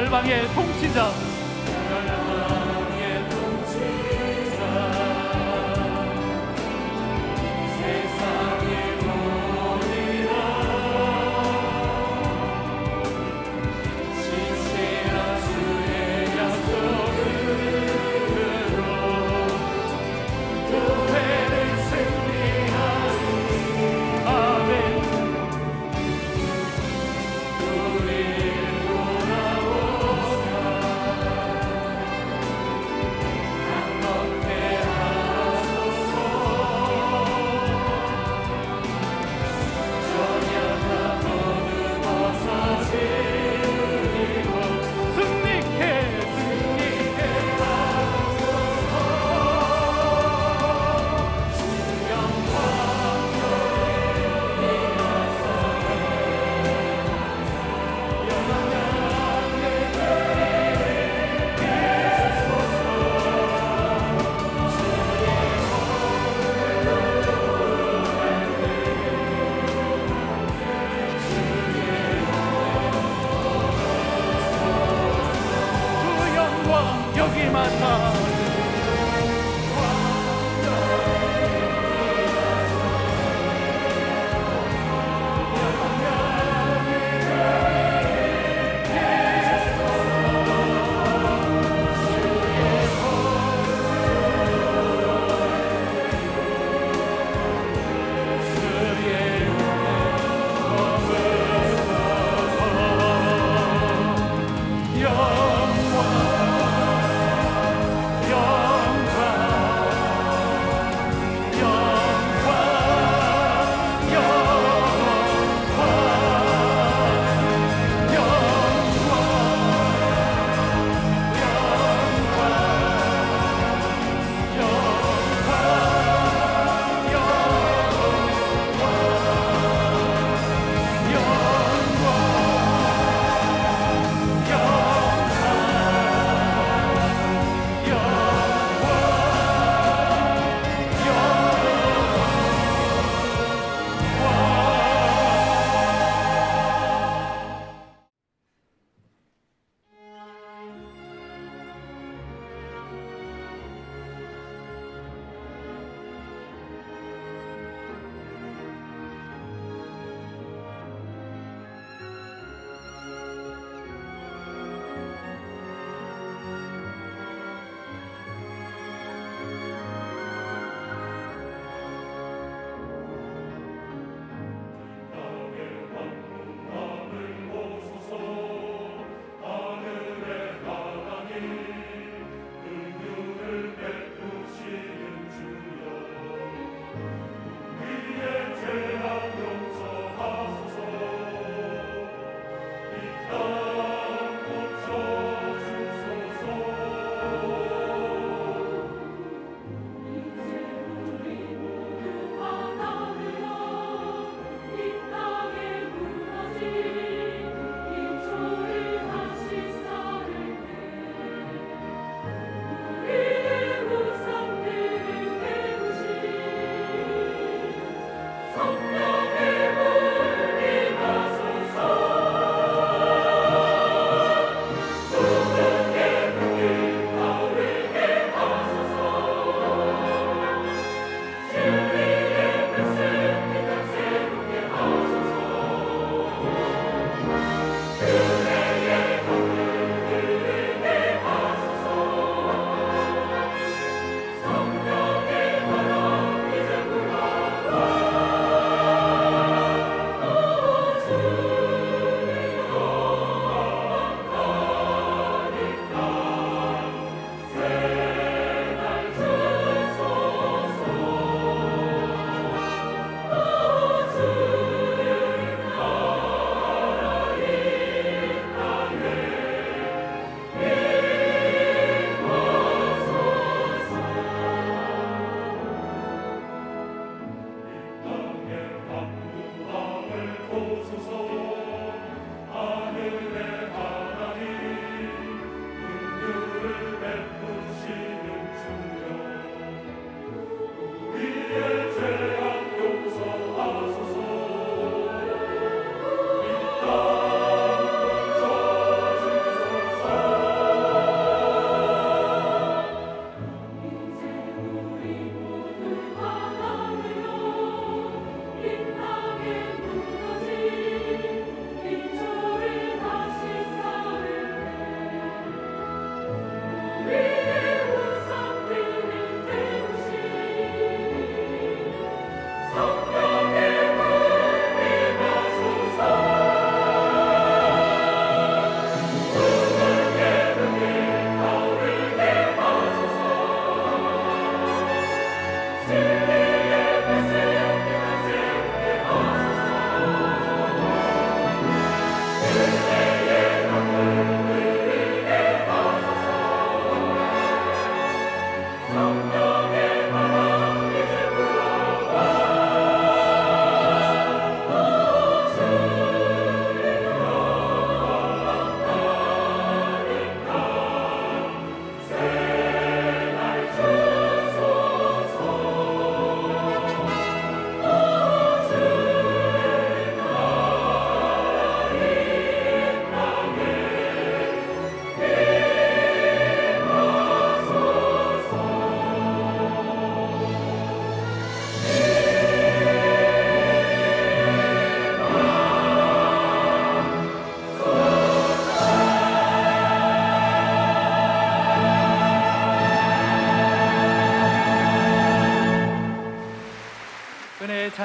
열방의 통치자,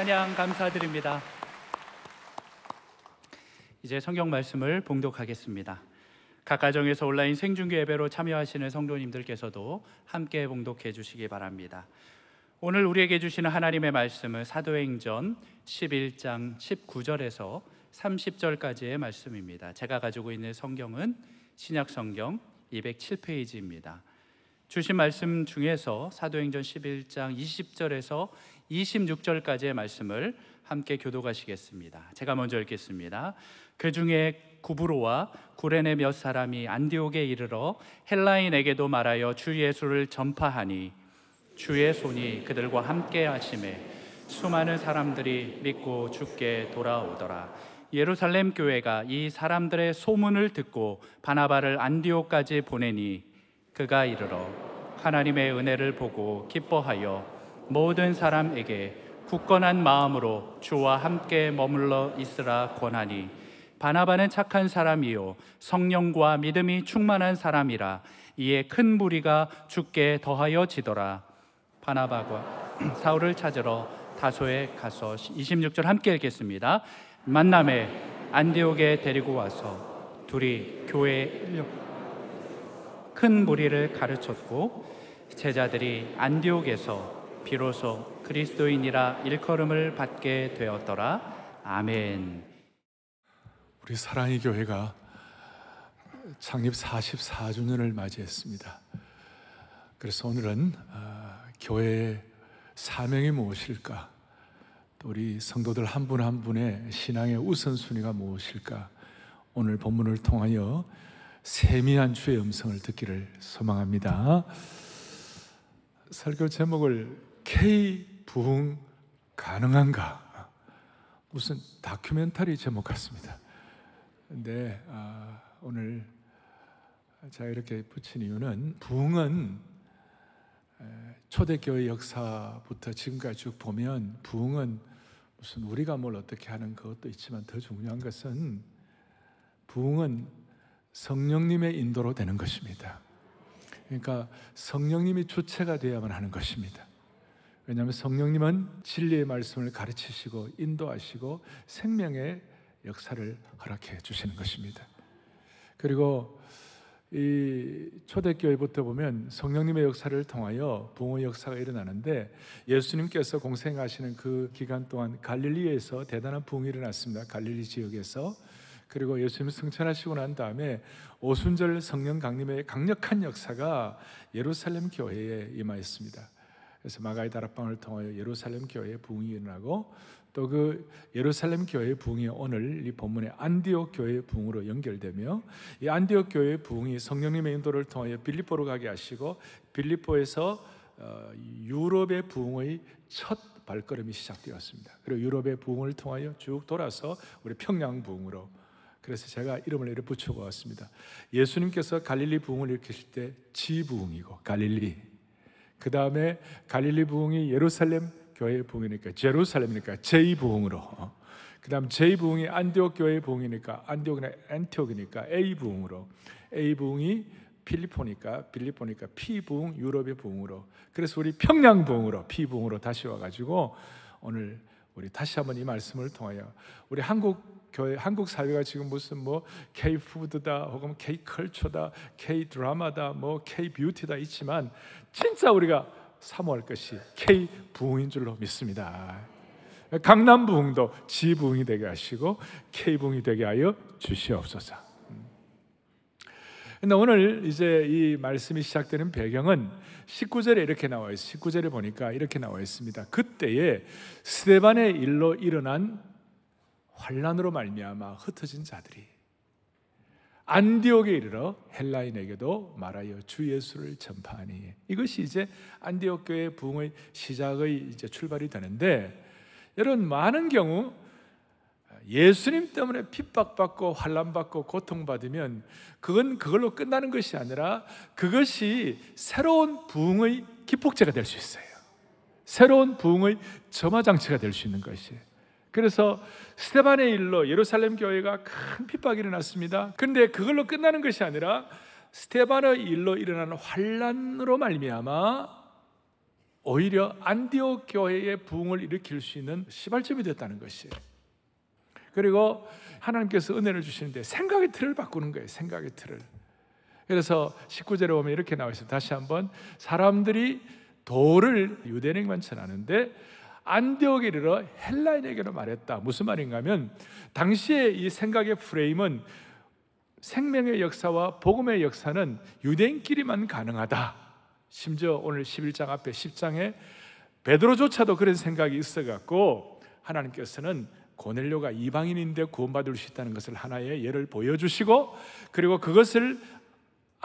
찬양 감사드립니다. 이제 성경 말씀을 봉독하겠습니다. 각 가정에서 온라인 생중계 예배로 참여하시는 성도님들께서도 함께 봉독해 주시기 바랍니다. 오늘 우리에게 주시는 하나님의 말씀은 사도행전 11장 19절에서 30절까지의 말씀입니다. 제가 가지고 있는 성경은 신약성경 207페이지입니다. 주신 말씀 중에서 사도행전 11장 20절에서 26절까지의 말씀을 함께 교독하시겠습니다. 제가 먼저 읽겠습니다. 그 중에 구브로와 구레네 몇 사람이 안디옥에 이르러 헬라인에게도 말하여 주 예수를 전파하니 주의 손이 그들과 함께 하심에 수많은 사람들이 믿고 주께 돌아오더라. 예루살렘 교회가 이 사람들의 소문을 듣고 바나바를 안디옥까지 보내니 그가 이르러 하나님의 은혜를 보고 기뻐하여 모든 사람에게 굳건한 마음으로 주와 함께 머물러 있으라 권하니 바나바는 착한 사람이요 성령과 믿음이 충만한 사람이라. 이에 큰 무리가 주께 더하여 지더라. 바나바가 사울을 찾으러 다소에 가서 26절 함께 읽겠습니다. 만남에 안디옥에 데리고 와서 둘이 교회에 큰 무리를 가르쳤고 제자들이 안디옥에서 비로소 그리스도인이라 일컬음을 받게 되었더라. 아멘. 우리 사랑의 교회가 창립 44주년을 맞이했습니다. 그래서 오늘은 교회의 사명이 무엇일까, 또 우리 성도들 한 분 한 분의 신앙의 우선순위가 무엇일까, 오늘 본문을 통하여 세미한 주의 음성을 듣기를 소망합니다. 설교 제목을 K 부흥 가능한가? 무슨 다큐멘터리 제목 같습니다. 근데 오늘 제가 이렇게 붙인 이유는, 부흥은 초대교회 역사부터 지금까지 쭉 보면 부흥은 무슨 우리가 뭘 어떻게 하는 그것도 있지만 더 중요한 것은 부흥은 성령님의 인도로 되는 것입니다. 그러니까 성령님이 주체가 되어야만 하는 것입니다. 왜냐하면 성령님은 진리의 말씀을 가르치시고 인도하시고 생명의 역사를 허락해 주시는 것입니다. 그리고 이 초대교회부터 보면 성령님의 역사를 통하여 부흥의 역사가 일어나는데, 예수님께서 공생하시는 그 기간 동안 갈릴리에서 대단한 부흥이 일어났습니다. 갈릴리 지역에서. 그리고 예수님 승천하시고 난 다음에 오순절 성령 강림의 강력한 역사가 예루살렘 교회에 임하였습니다. 그래서 마가의 다락방을 통하여 예루살렘 교회의 부흥이 일어나고, 또 그 예루살렘 교회의 부흥이 오늘 이 본문의 안디옥 교회의 부흥으로 연결되며, 이 안디옥 교회의 부흥이 성령님의 인도를 통하여 빌립보로 가게 하시고, 빌립보에서 유럽의 부흥의 첫 발걸음이 시작되었습니다. 그리고 유럽의 부흥을 통하여 쭉 돌아서 우리 평양 부흥으로, 그래서 제가 이름을 이렇게 붙여 보았습니다. 예수님께서 갈릴리 부흥을 일으키실 때 지부흥이고 갈릴리, 그 다음에 갈릴리 부흥이 예루살렘 교회의 부흥이니까 제루살렘이니까 제이부흥으로, 그 다음 제이부흥이 안디옥 교회의 부흥이니까 안티옥이니까 A부흥으로, A부흥이 빌립보니까 P부흥, 유럽의 부흥으로, 그래서 우리 평양 부흥으로, P부흥으로 다시 와가지고 오늘 우리 다시 한번 이 말씀을 통하여 우리 한국 교회, 한국 사회가 지금 무슨 뭐 K-푸드다 혹은 K-컬처다, K-드라마다, 뭐 K-뷰티다 있지만 진짜 우리가 사모할 것이 K-부흥인 줄로 믿습니다. 강남부흥도 지부흥이 되게 하시고 K-부흥이 되게 하여 주시옵소서. 근데 오늘 이제 이 말씀이 시작되는 배경은 19절에 이렇게 나와 있어요. 19절에 보니까 이렇게 나와 있습니다. 그때에 스데반의 일로 일어난 환난으로 말미암아 흩어진 자들이 안디옥에 이르러 헬라인에게도 말하여 주 예수를 전파하니, 이것이 이제 안디옥 교회의 부흥의 시작의 이제 출발이 되는데, 여러분 많은 경우 예수님 때문에 핍박받고 환난받고 고통받으면 그걸로 끝나는 것이 아니라 그것이 새로운 부흥의 기폭제가 될 수 있어요. 새로운 부흥의 점화장치가 될 수 있는 것이에요. 그래서 스데반의 일로 예루살렘 교회가 큰 핍박이 일어났습니다. 그런데 그걸로 끝나는 것이 아니라 스데반의 일로 일어나는 환난으로 말미암아 오히려 안디옥 교회의 부흥을 일으킬 수 있는 시발점이 됐다는 것이에요. 그리고 하나님께서 은혜를 주시는데 생각의 틀을 바꾸는 거예요. 생각의 틀을. 그래서 19절에 보면 이렇게 나와 있어요. 다시 한번, 사람들이 도를 유대인에게만 전하는데 안디옥에 이르러 헬라인에게로 말했다. 무슨 말인가 하면, 당시에 이 생각의 프레임은 생명의 역사와 복음의 역사는 유대인끼리만 가능하다. 심지어 오늘 11장 앞에 10장에 베드로조차도 그런 생각이 있어갖고 하나님께서는 고넬료가 이방인인데 구원받을 수 있다는 것을 하나의 예를 보여주시고, 그리고 그것을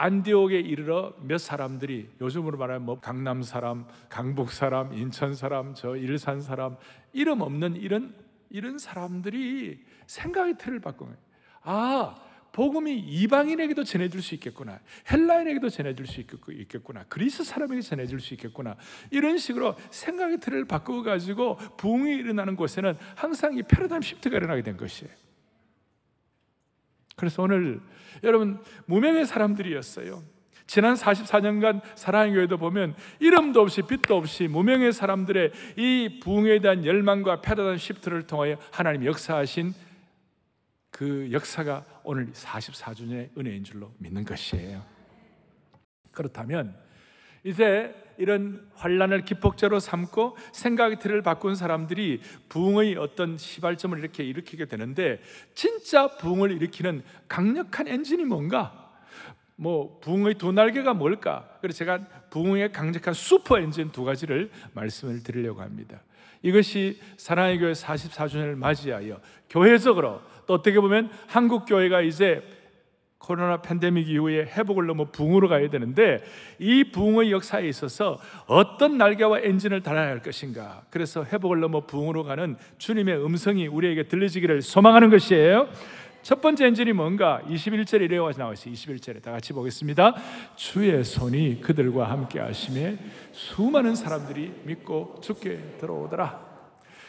안디옥에 이르러 몇 사람들이, 요즘으로 말하면 뭐 강남 사람, 강북 사람, 인천 사람, 저 일산 사람, 이름 없는 이런 사람들이 생각의 틀을 바꾼 거예요. 아, 복음이 이방인에게도 전해질 수 있겠구나, 헬라인에게도 전해질 수 있겠구나, 그리스 사람에게 전해질 수 있겠구나, 이런 식으로 생각의 틀을 바꾸어가지고 부흥이 일어나는 곳에는 항상 이 패러다임 시프트가 일어나게 된 것이에요. 그래서 오늘 여러분, 무명의 사람들이었어요. 지난 44년간 사랑의 교회도 보면 이름도 없이 빛도 없이 무명의 사람들의 이 부흥에 대한 열망과 패러다임 시프트를 통하여 하나님이 역사하신 그 역사가 오늘 44주년의 은혜인 줄로 믿는 것이에요. 그렇다면 이제 이런 환난을 기폭제로 삼고 생각의 틀을 바꾼 사람들이 부흥의 어떤 시발점을 이렇게 일으키게 되는데, 진짜 부흥을 일으키는 강력한 엔진이 뭔가? 뭐 부흥의 두 날개가 뭘까? 그래서 제가 부흥의 강력한 슈퍼 엔진 두 가지를 말씀을 드리려고 합니다. 이것이 사랑의 교회 44주년을 맞이하여 교회적으로, 또 어떻게 보면 한국 교회가 이제 코로나 팬데믹 이후에 회복을 넘어 부흥으로 가야 되는데, 이 부흥의 역사에 있어서 어떤 날개와 엔진을 달아야 할 것인가? 그래서 회복을 넘어 부흥으로 가는 주님의 음성이 우리에게 들려지기를 소망하는 것이에요. 첫 번째 엔진이 뭔가? 21절에 이래가 나와 있어요. 21절에 다 같이 보겠습니다. 주의 손이 그들과 함께 하심에 수많은 사람들이 믿고 주께 들어오더라.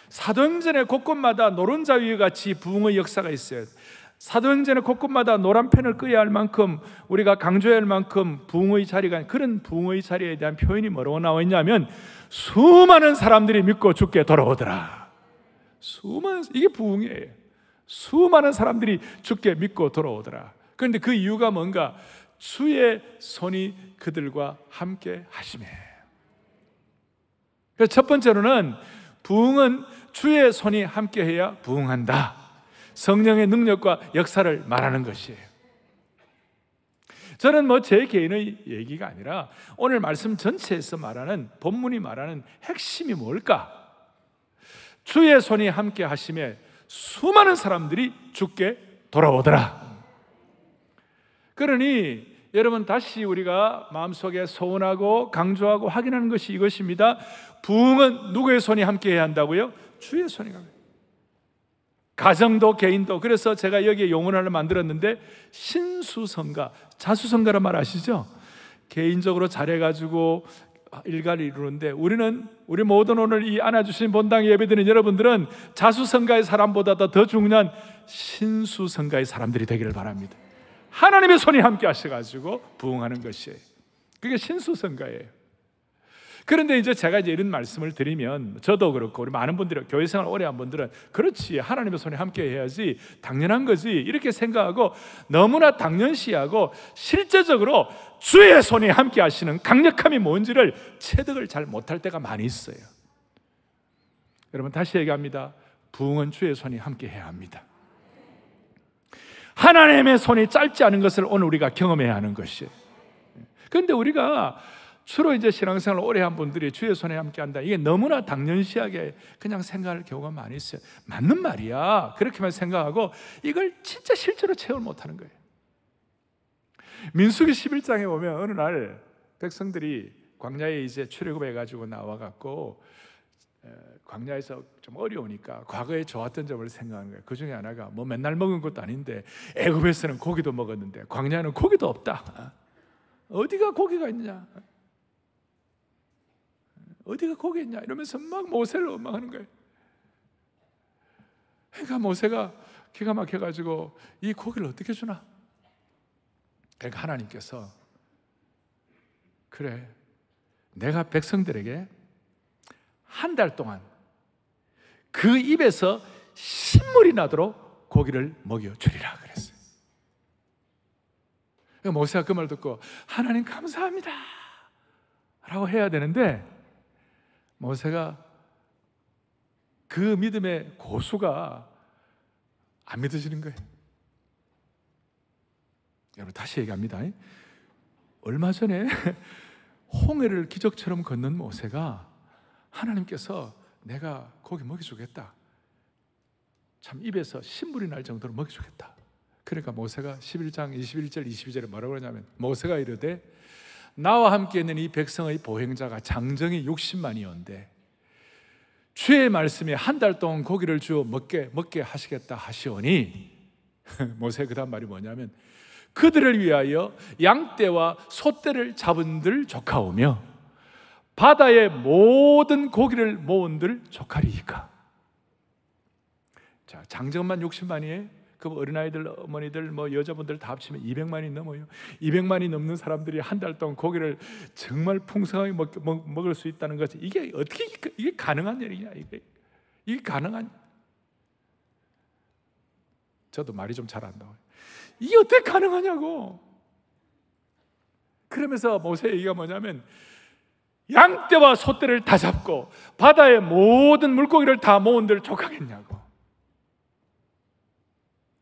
사도행전의 곳곳마다 노른자 위에 같이 부흥의 역사가 있어요. 사도행전의 곳곳마다 노란 펜을 끄야 할 만큼, 우리가 강조해야 할 만큼 부흥의 자리가, 그런 부흥의 자리에 대한 표현이 뭐라고 나와 있냐면 수많은 사람들이 믿고 주께 돌아오더라. 이게 부흥이에요. 수많은 사람들이 주께 믿고 돌아오더라. 그런데 그 이유가 뭔가? 주의 손이 그들과 함께 하시매. 그래서 첫 번째로는 부흥은 주의 손이 함께해야 부흥한다. 성령의 능력과 역사를 말하는 것이에요. 저는 뭐 제 개인의 얘기가 아니라 오늘 말씀 전체에서 말하는, 본문이 말하는 핵심이 뭘까? 주의 손이 함께 하심에 수많은 사람들이 주께 돌아오더라. 그러니 여러분, 다시 우리가 마음속에 소원하고 강조하고 확인하는 것이 이것입니다. 부흥은 누구의 손이 함께해야 한다고요? 주의 손이 함께. 가정도 개인도. 그래서 제가 여기에 용어를 만들었는데, 신수성가, 자수성가란 말 아시죠? 개인적으로 잘해가지고 일가를 이루는데, 우리 모든 오늘 이 안아주신 본당 예배드리는 여러분들은 자수성가의 사람보다 더 중요한 신수성가의 사람들이 되기를 바랍니다. 하나님의 손이 함께 하셔가지고 부흥하는 것이에요. 그게 신수성가예요. 그런데 이제 제가 이런 말씀을 드리면, 저도 그렇고 우리 많은 분들이, 교회 생활 오래 한 분들은 그렇지, 하나님의 손이 함께 해야지, 당연한 거지, 이렇게 생각하고 너무나 당연시하고 실제적으로 주의 손이 함께 하시는 강력함이 뭔지를 체득을 잘 못할 때가 많이 있어요. 여러분, 다시 얘기합니다. 부흥은 주의 손이 함께 해야 합니다. 하나님의 손이 짧지 않은 것을 오늘 우리가 경험해야 하는 것이에요. 그런데 우리가 주로 이제 신앙생활을 오래 한 분들이 주의 손에 함께 한다, 이게 너무나 당연시하게 그냥 생각할 경우가 많이 있어요. 맞는 말이야, 그렇게만 생각하고 이걸 진짜 실제로 체험을 못하는 거예요. 민수기 11장에 보면 어느 날 백성들이 광야에 이제 출애굽해가지고 나와갖고 광야에서 좀 어려우니까 과거에 좋았던 점을 생각하는 거예요. 그 중에 하나가 뭐 맨날 먹은 것도 아닌데, 애굽에서는 고기도 먹었는데 광야는 고기도 없다. 어디가 고기가 있냐? 어디가 고기 있냐? 이러면서 막 모세를 원망하는 거예요. 그러니까 모세가 기가 막혀가지고 이 고기를 어떻게 주나? 그러니까 하나님께서, 그래, 내가 백성들에게 한 달 동안 그 입에서 신물이 나도록 고기를 먹여주리라 그랬어요. 모세가 그 말 듣고 하나님 감사합니다 라고 해야 되는데, 모세가 그 믿음의 고수가 안 믿어지는 거예요. 여러분 다시 얘기합니다. 얼마 전에 홍해를 기적처럼 걷는 모세가 하나님께서 내가 고기 먹여주겠다, 참 입에서 신물이 날 정도로 먹여주겠다. 그러니까 모세가 11장 21절 22절에 뭐라고 그러냐면, 모세가 이르되 나와 함께 있는 이 백성의 보행자가 장정이 60만이온데 주의 말씀에 한 달 동안 고기를 주어 먹게 하시겠다 하시오니, 모세 그 다음 말이 뭐냐면, 그들을 위하여 양떼와 소떼를 잡은들 조카오며 바다의 모든 고기를 모은들 조카리이까. 자, 장정만 60만이에요. 그 어린아이들, 어머니들, 여자분들 다 합치면 200만이 넘어요. 200만이 넘는 사람들이 한 달 동안 고기를 정말 풍성하게 먹을 수 있다는 것이, 이게 어떻게 이게 가능한 일이냐? 이게 가능한? 저도 말이 좀 잘 안 나와요. 이게 어떻게 가능하냐고. 그러면서 모세 얘기가 뭐냐면, 양떼와 소떼를 다 잡고 바다의 모든 물고기를 다 모은들 족하겠냐고.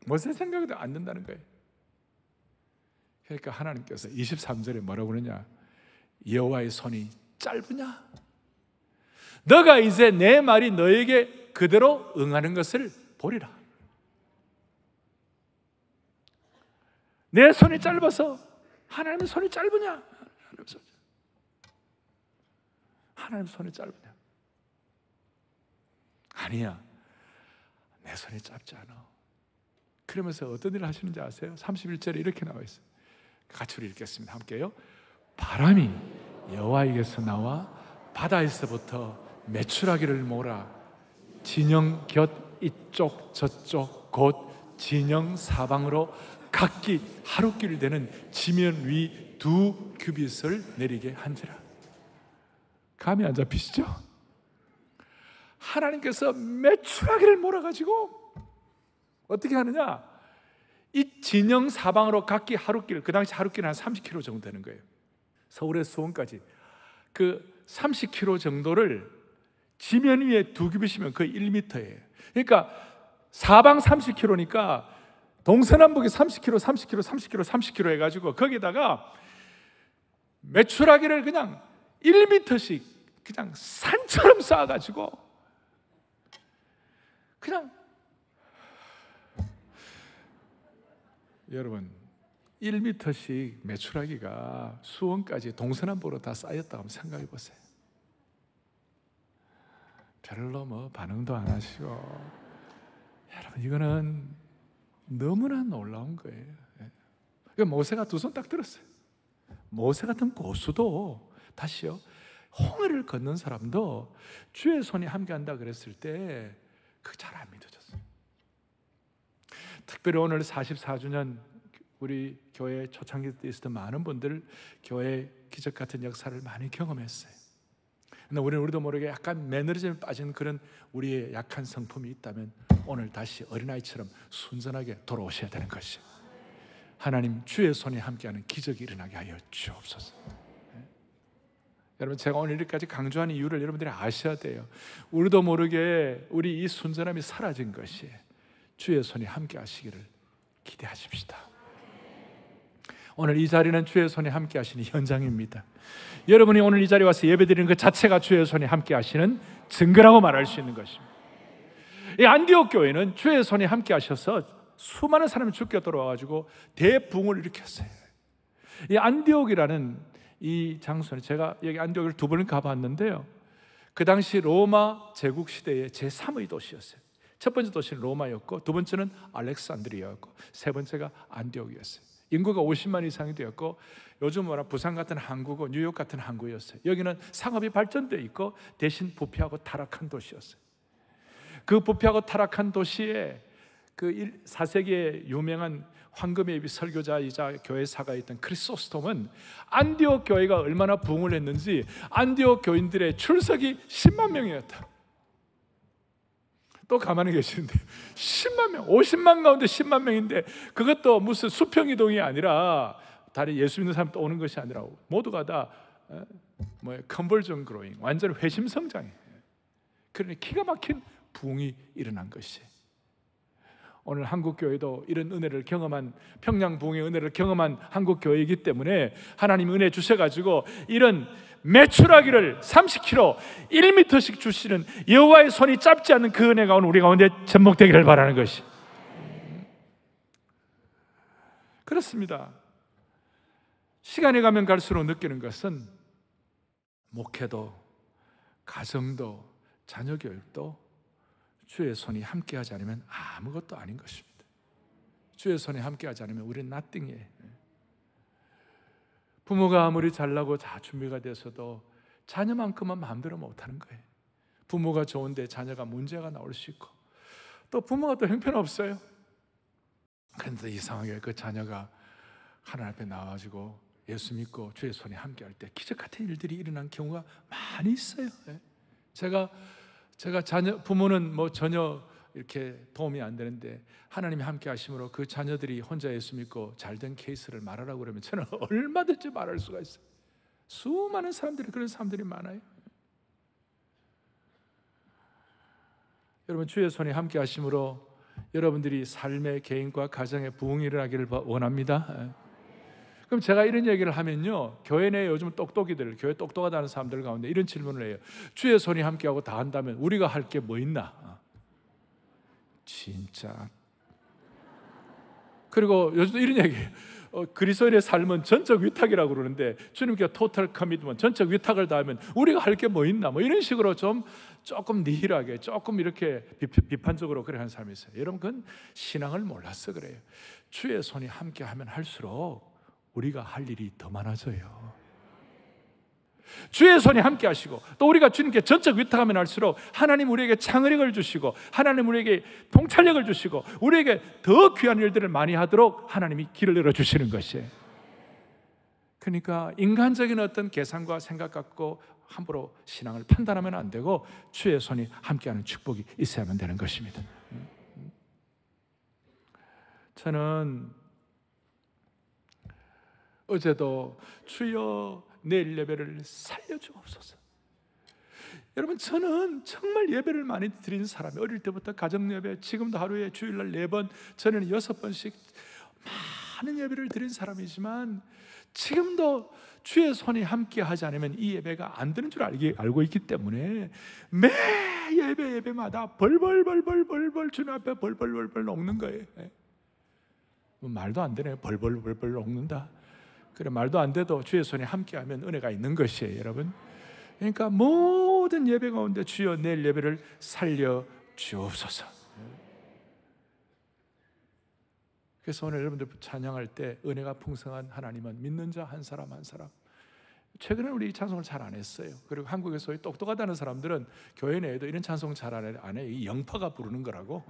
모세 생각도 안 된다는 거예요. 그러니까 하나님께서 23절에 뭐라고 그러냐? 여호와의 손이 짧으냐? 너가 이제 내 말이 너에게 그대로 응하는 것을 보리라. 내 손이 짧아서 하나님의 손이 짧으냐? 하나님 손이 짧으냐? 아니야, 내 손이 짧지 않아. 그러면서 어떤 일을 하시는지 아세요? 31절에 이렇게 나와 있어요. 같이 우리 읽겠습니다. 함께요. 바람이 여호와에게서 나와 바다에서부터 메추라기를 몰아 진영 곁 이쪽 저쪽 곧 진영 사방으로 각기 하루길 되는 지면 위 2규빗을 내리게 한지라. 감이 안 잡히시죠? 하나님께서 메추라기를 몰아가지고 어떻게 하느냐? 이 진영 사방으로 각기 하루길, 그 당시 하루길은 한 30km 정도 되는 거예요. 서울에서 수원까지 그 30km 정도를 지면 위에 2규빗이면 거의 1m예요. 그러니까 사방 30km니까 동서남북이 30km 해가지고 거기다가 메추라기를 그냥 1m씩 그냥 산처럼 쌓아가지고 그냥, 여러분 1m씩 메추라기가 수원까지 동서남북으로 다 쌓였다고 한번 생각해 보세요. 별로 반응도 안 하시고, 여러분 이거는 너무나 놀라운 거예요. 모세가 두 손 딱 들었어요. 모세 같은 고수도, 다시요, 홍해를 걷는 사람도 주의 손이 함께한다 그랬을 때 그거 잘 안 믿어졌어요. 특별히 오늘 44주년 우리 교회 초창기 때 있었던 많은 분들 교회 기적 같은 역사를 많이 경험했어요. 근데 우리도 모르게 약간 매너리즘에 빠진 그런 우리의 약한 성품이 있다면 오늘 다시 어린아이처럼 순전하게 돌아오셔야 되는 것이에요. 하나님 주의 손이 함께하는 기적이 일어나게 하여 주옵소서. 여러분 제가 오늘 이렇게까지 강조하는 이유를 여러분들이 아셔야 돼요. 우리도 모르게 우리 이 순전함이 사라진 것이 주의 손이 함께 하시기를 기대하십시다. 오늘 이 자리는 주의 손이 함께 하시는 현장입니다. 여러분이 오늘 이 자리에 와서 예배드리는 것 자체가 주의 손이 함께 하시는 증거라고 말할 수 있는 것입니다. 이 안디옥 교회는 주의 손이 함께 하셔서 수많은 사람이 죽게 돌아와가지고 대붕을 일으켰어요. 이 안디옥이라는 이 장소는 제가 여기 안디옥을 2번을 가봤는데요, 그 당시 로마 제국 시대의 제3의 도시였어요. 첫 번째 도시는 로마였고, 두 번째는 알렉산드리아였고, 세 번째가 안디옥이었어요. 인구가 50만 이상이 되었고, 요즘 부산 같은 항구고 뉴욕 같은 항구였어요. 여기는 상업이 발전되어 있고 대신 부패하고 타락한 도시였어요. 그 부패하고 타락한 도시에 그 4세기에 유명한 황금의 설교자이자 교회사가 있던 크리소스톰은 안디옥 교회가 얼마나 부흥을 했는지 안디옥 교인들의 출석이 10만 명이었다. 또 가만히 계시는데 10만 명, 50만 가운데 10만 명인데 그것도 무슨 수평이동이 아니라 다른 예수 믿는 사람 또 오는 것이 아니라 모두가 다 컨버전 그로잉, 완전 회심 성장이에요. 그러니 기가 막힌 부흥이 일어난 것이. 오늘 한국 교회도 이런 은혜를 경험한, 평양 부흥의 은혜를 경험한 한국 교회이기 때문에 하나님 은혜 주셔가지고 이런 메추라기를 30kg, 1m씩 주시는 여호와의 손이 짧지 않는 그 은혜가 오늘 우리 가운데 접목되기를 바라는 것이. 그렇습니다. 시간이 가면 갈수록 느끼는 것은 목회도, 가정도, 자녀 교육도 주의 손이 함께하지 않으면 아무것도 아닌 것입니다. 주의 손이 함께하지 않으면 우리는 nothing이에요. 부모가 아무리 잘나고 다 준비가 돼서도 자녀만큼은 마음대로 못하는 거예요. 부모가 좋은데 자녀가 문제가 나올 수 있고, 또 부모가 또 형편없어요. 그런데 이상하게 그 자녀가 하나님 앞에 나와가지고 예수 믿고 주의 손이 함께할 때 기적 같은 일들이 일어난 경우가 많이 있어요. 제가 부모는 전혀 이렇게 도움이 안 되는데 하나님이 함께 하심으로 그 자녀들이 혼자 예수 믿고 잘된 케이스를 말하라고 그러면 저는 얼마든지 말할 수가 있어요. 수많은 사람들이, 그런 사람들이 많아요. 여러분, 주의 손이 함께 하심으로 여러분들이 삶의, 개인과 가정의 부흥이 일어나기를 원합니다. 그럼 제가 이런 얘기를 하면요, 교회 내에 요즘 똑똑이들, 교회 똑똑하다는 사람들 가운데 이런 질문을 해요. 주의 손이 함께하고 다 한다면 우리가 할 게 뭐 있나? 진짜. 그리고 요즘 이런 얘기해요. 그리스도인의 삶은 전적 위탁이라고 그러는데 주님께서 토탈 커밋먼트, 전적 위탁을 다하면 우리가 할 게 뭐 있나? 이런 식으로 조금 니힐하게, 조금 이렇게 비판적으로 그래 하는 사람이 있어요. 여러분, 그건 신앙을 몰라서 그래요. 주의 손이 함께하면 할수록 우리가 할 일이 더 많아져요. 주의 손이 함께 하시고 또 우리가 주님께 전적 위탁하면 할수록 하나님 우리에게 창의력을 주시고 하나님 우리에게 통찰력을 주시고 우리에게 더 귀한 일들을 많이 하도록 하나님이 길을 열어주시는 것이에요. 그러니까 인간적인 어떤 계산과 생각 갖고 함부로 신앙을 판단하면 안 되고 주의 손이 함께하는 축복이 있어야만 되는 것입니다. 저는 어제도 주여 내일 예배를 살려주옵소서. 여러분, 저는 정말 예배를 많이 드린 사람이에요. 어릴 때부터 가정 예배, 지금도 하루에 주일날 4번, 전에는 6번씩 많은 예배를 드린 사람이지만 주님도 주의 손이 함께 하지 않으면 이 예배가 안 되는 줄 알고 있기 때문에 매 예배마다 벌벌 주님 앞에 벌벌 녹는 거예요. 말도 안 되네요. 벌벌 녹는다. 그래, 말도 안 돼도 주의 손이 함께하면 은혜가 있는 것이에요, 여러분. 그러니까 모든 예배 가운데 주여 내일 예배를 살려 주옵소서. 그래서 오늘 여러분들 찬양할 때 은혜가 풍성한 하나님은 믿는 자 한 사람 한 사람. 최근에 우리 이 찬송을 잘 안 했어요. 그리고 한국에서 똑똑하다는 사람들은 교회 내에도 이런 찬송 잘 안 해요. 이 영파가 부르는 거라고.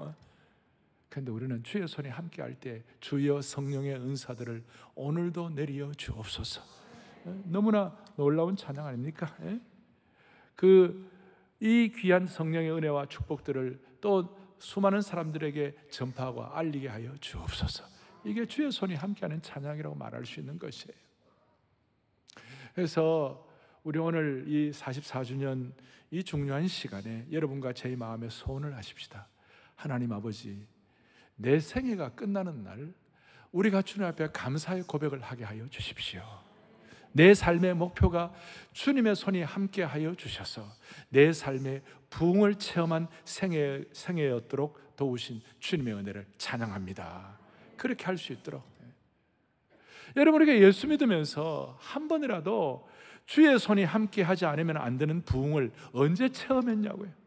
그런데 우리는 주의 손이 함께할 때 주여 성령의 은사들을 오늘도 내려 주옵소서. 너무나 놀라운 찬양 아닙니까? 이 귀한 성령의 은혜와 축복들을 또 수많은 사람들에게 전파하고 알리게 하여 주옵소서. 이게 주의 손이 함께하는 찬양이라고 말할 수 있는 것이에요. 그래서 우리 오늘 이 44주년 이 중요한 시간에 여러분과 제 마음에 소원을 하십시다. 하나님 아버지, 내 생애가 끝나는 날 우리가 주님 앞에 감사의 고백을 하게 하여 주십시오. 내 삶의 목표가 주님의 손이 함께하여 주셔서 내 삶의 부흥을 체험한 생애였도록 도우신 주님의 은혜를 찬양합니다. 그렇게 할 수 있도록. 여러분, 우리가 예수 믿으면서 한 번이라도 주의 손이 함께하지 않으면 안 되는 부흥을 언제 체험했냐고요.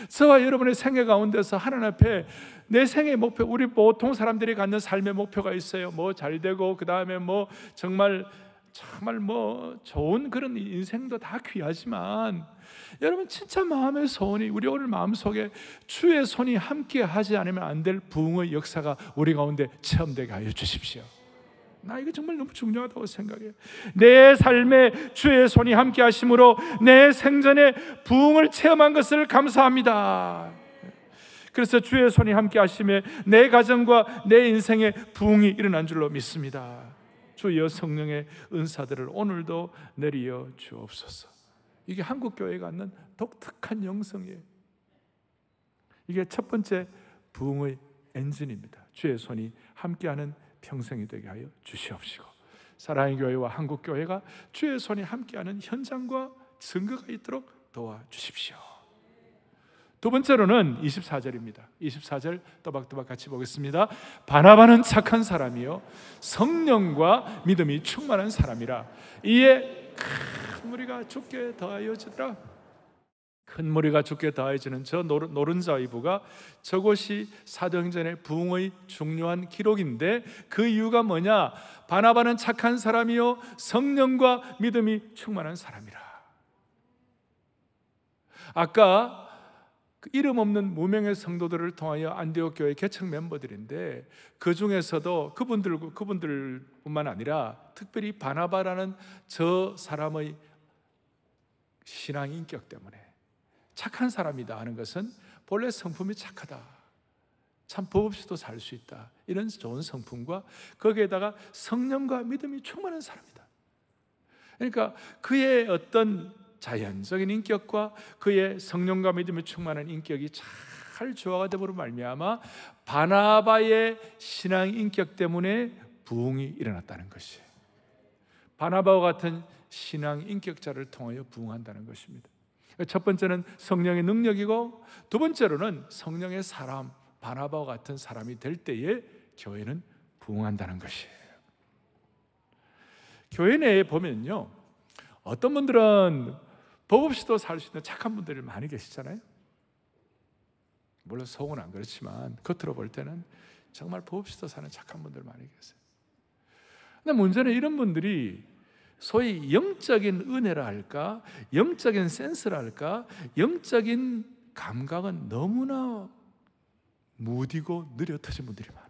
저와 여러분의 생애 가운데서 하나님 앞에 내 생의 목표, 우리 보통 사람들이 갖는 삶의 목표가 있어요. 뭐 잘 되고 그 다음에 뭐 정말 정말 좋은 그런 인생도 다 귀하지만 여러분 진짜 마음의 소원이, 우리 오늘 마음속에 주의 손이 함께 하지 않으면 안 될 부흥의 역사가 우리 가운데 체험되게 하여 주십시오. 나 이거 정말 너무 중요하다고 생각해요. 내 삶에 주의 손이 함께 하심으로 내 생전에 부흥을 체험한 것을 감사합니다. 그래서 주의 손이 함께 하심에 내 가정과 내 인생에 부흥이 일어난 줄로 믿습니다. 주여 성령의 은사들을 오늘도 내리어 주옵소서. 이게 한국교회가 갖는 독특한 영성이에요. 이게 첫 번째 부흥의 엔진입니다. 주의 손이 함께하는 평생이 되게 하여 주시옵시고, 사랑의 교회와 한국교회가 주의 손이 함께하는 현장과 증거가 있도록 도와주십시오. 두 번째로는 24절입니다. 24절 또박또박 같이 보겠습니다. 바나바는 착한 사람이요 성령과 믿음이 충만한 사람이라. 이에 큰 무리가 죽게 더하여지더라. 큰 무리가 죽게 더하여지는 저 노른자 이부가 저곳이 사도행전의 부흥의 중요한 기록인데, 그 이유가 뭐냐? 바나바는 착한 사람이요 성령과 믿음이 충만한 사람이라. 아까 그 이름 없는 무명의 성도들을 통하여 안디옥 교회 개척 멤버들인데, 그 중에서도 그분들뿐만 아니라 특별히 바나바라는 저 사람의 신앙 인격 때문에 착한 사람이다 하는 것은 본래 성품이 착하다, 참 법 없이도 살 수 있다, 이런 좋은 성품과 거기에다가 성령과 믿음이 충만한 사람이다. 그러니까 그의 어떤 자연적인 인격과 그의 성령과 믿음이 충만한 인격이 잘 조화가 되므로 말미암아 바나바의 신앙 인격 때문에 부흥이 일어났다는 것이에요. 바나바와 같은 신앙 인격자를 통하여 부흥한다는 것입니다. 첫 번째는 성령의 능력이고, 두 번째로는 성령의 사람, 바나바와 같은 사람이 될 때에 교회는 부흥한다는 것이에요. 교회 내에 보면요, 어떤 분들은 법 없이도 살 수 있는 착한 분들이 많이 계시잖아요. 물론 속은 안 그렇지만 겉으로 볼 때는 정말 법 없이도 사는 착한 분들 많이 계세요. 근데 문제는 이런 분들이 소위 영적인 은혜라 할까, 영적인 센스라 할까, 영적인 감각은 너무나 무디고 느려 터진 분들이 많아요.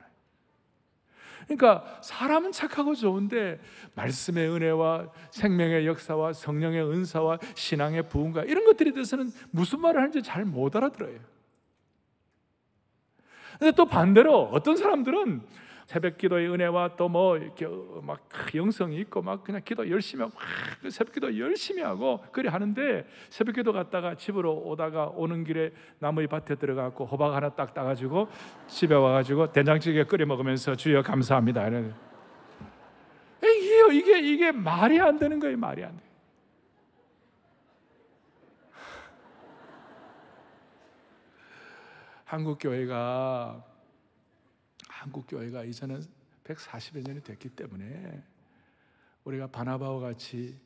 그러니까 사람은 착하고 좋은데 말씀의 은혜와 생명의 역사와 성령의 은사와 신앙의 부흥과 이런 것들에 대해서는 무슨 말을 하는지 잘 못 알아들어요. 근데 또 반대로 어떤 사람들은 새벽 기도의 은혜와 또 이렇게 막 영성이 있고 막 그냥 기도 열심히 하고 막 새벽 기도 열심히 하고 그래 하는데, 새벽 기도 갔다가 집으로 오는 길에 나무의 밭에 들어가고 호박 하나 딱 따가지고 집에 와가지고 된장찌개 끓여 먹으면서 주여 감사합니다 이런. 이게 말이 안 되는 거예요. 말이 안 돼. 한국교회가 이제는 140여 년이 됐기 때문에 우리가 바나바와 같이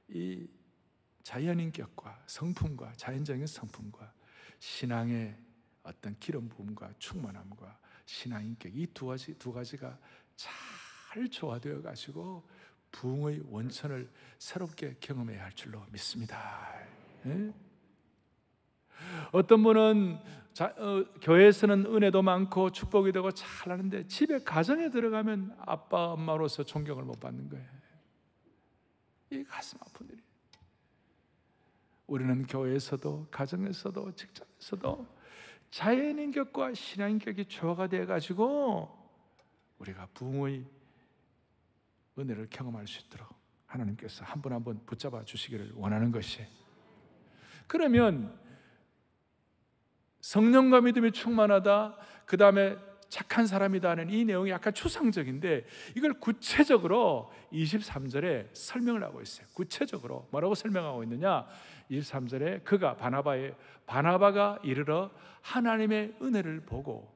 이 자연인격과 성품과 자연적인 성품과 신앙의 어떤 기름 부음과 충만함과 신앙인격, 이 두 가지가 잘 조화되어 가지고 부흥의 원천을 새롭게 경험해야 할 줄로 믿습니다. 예? 어떤 분은 교회에서는 은혜도 많고 축복이 되고 잘하는데 집에 가정에 들어가면 아빠 엄마로서 존경을 못 받는 거예요. 이 가슴 아픈 일이에요. 우리는 교회에서도 가정에서도 직장에서도 자연인격과 신앙인격이 조화가 되어가지고 우리가 부흥의 은혜를 경험할 수 있도록 하나님께서 한 분 한 분 붙잡아 주시기를 원하는 것이에요. 그러면 성령과 믿음이 충만하다, 그 다음에 착한 사람이다 하는 이 내용이 약간 추상적인데, 이걸 구체적으로 23절에 설명을 하고 있어요. 구체적으로 뭐라고 설명하고 있느냐? 23절에 바나바가 이르러 하나님의 은혜를 보고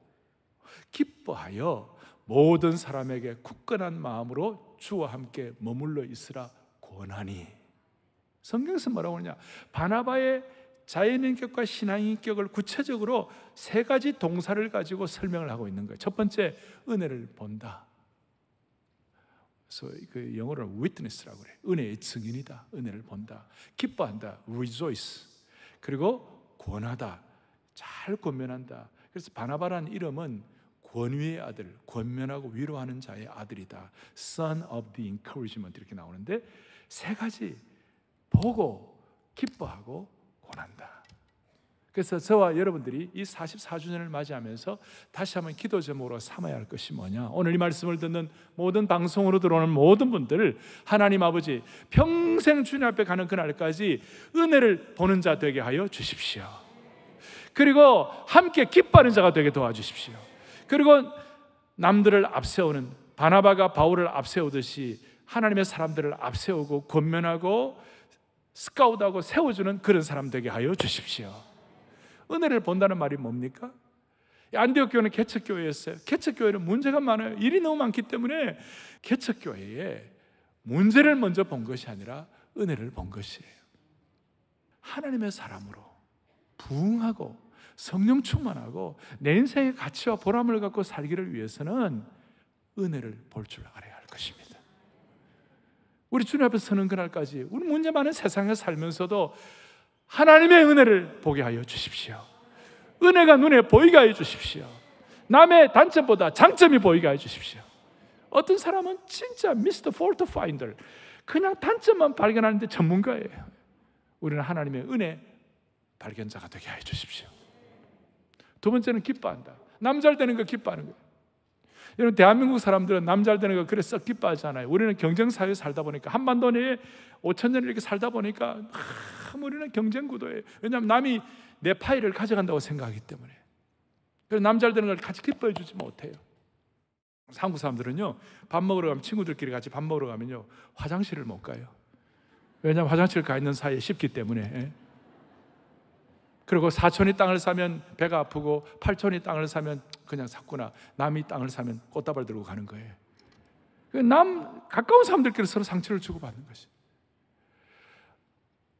기뻐하여 모든 사람에게 굳건한 마음으로 주와 함께 머물러 있으라 권하니. 성경에서 뭐라고 하느냐? 바나바의 자연인격과 신앙인격을 구체적으로 세 가지 동사를 가지고 설명을 하고 있는 거예요. 첫 번째, 은혜를 본다. 그래서 그 영어로는 witness라고 그래요. 은혜의 증인이다. 은혜를 본다. 기뻐한다. rejoice. 그리고 권하다. 잘 권면한다. 그래서 바나바라는 이름은 권위의 아들, 권면하고 위로하는 자의 아들이다. Son of the encouragement 이렇게 나오는데 세 가지 보고 기뻐하고 권한다. 그래서 저와 여러분들이 이 44주년을 맞이하면서 다시 한번 기도 제목으로 삼아야 할 것이 뭐냐? 오늘 이 말씀을 듣는 모든 방송으로 들어오는 모든 분들을 하나님 아버지 평생 주님 앞에 가는 그날까지 은혜를 보는 자 되게 하여 주십시오. 그리고 함께 기뻐하는 자가 되게 도와주십시오. 그리고 남들을 앞세우는 바나바가 바울을 앞세우듯이 하나님의 사람들을 앞세우고 권면하고 스카웃하고 세워주는 그런 사람 되게 하여 주십시오. 은혜를 본다는 말이 뭡니까? 안디옥 교회는 개척교회였어요. 개척교회는 문제가 많아요. 일이 너무 많기 때문에 개척교회에 문제를 먼저 본 것이 아니라 은혜를 본 것이에요. 하나님의 사람으로 부흥하고 성령 충만하고 내 인생의 가치와 보람을 갖고 살기를 위해서는 은혜를 볼 줄 알아야 할 것입니다. 우리 주님 앞에 서는 그날까지 우리 문제 많은 세상에 살면서도 하나님의 은혜를 보게 하여 주십시오. 은혜가 눈에 보이게 하여 주십시오. 남의 단점보다 장점이 보이게 하여 주십시오. 어떤 사람은 진짜 미스터 폴트 파인더, 그냥 단점만 발견하는데 전문가예요. 우리는 하나님의 은혜 발견자가 되게 하여 주십시오. 두 번째는 기뻐한다. 남 잘 되는 거 기뻐하는 거예요. 여러분, 대한민국 사람들은 남 잘 되는 거 그래 썩 기뻐하잖아요. 우리는 경쟁사회에 살다 보니까 한반도 내에 5,000년을 이렇게 살다 보니까 우리는 경쟁 구도예요. 왜냐하면 남이 내 파일을 가져간다고 생각하기 때문에. 그래서 남 잘 되는 걸 같이 기뻐해 주지 못해요. 한국 사람들은요, 밥 먹으러 가면 친구들끼리 같이 밥 먹으러 가면요 화장실을 못 가요. 왜냐하면 화장실 가 있는 사이에 씹기 때문에. 그리고 사촌이 땅을 사면 배가 아프고 팔촌이 땅을 사면 그냥 샀구나. 남이 땅을 사면 꽃다발 들고 가는 거예요. 가까운 사람들끼리 서로 상처를 주고받는 것이.